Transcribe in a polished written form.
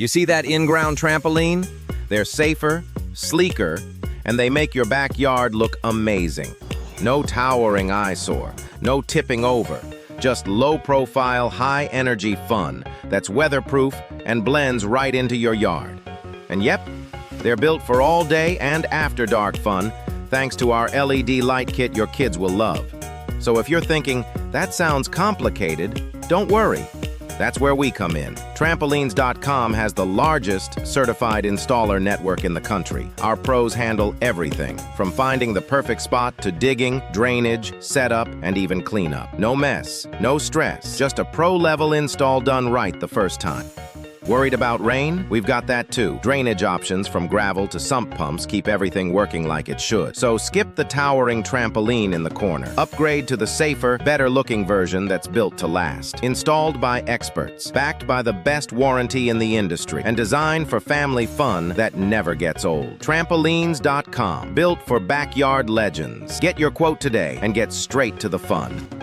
You see that in-ground trampoline? They're safer, sleeker, and they make your backyard look amazing. No towering eyesore, no tipping over, just low-profile, high-energy fun that's weatherproof and blends right into your yard. And yep, they're built for all day and after dark fun, thanks to our LED light kit your kids will love. So if you're thinking, that sounds complicated, don't worry. That's where we come in. Trampolines.com has the largest certified installer network in the country. Our pros handle everything, from finding the perfect spot to digging, drainage, setup, and even cleanup. No mess, no stress, just a pro-level install done right the first time. Worried about rain? We've got that too. Drainage options from gravel to sump pumps keep everything working like it should. So skip the towering trampoline in the corner. Upgrade to the safer, better-looking version that's built to last. Installed by experts, backed by the best warranty in the industry, and designed for family fun that never gets old. Trampolines.com, built for backyard legends. Get your quote today and get straight to the fun.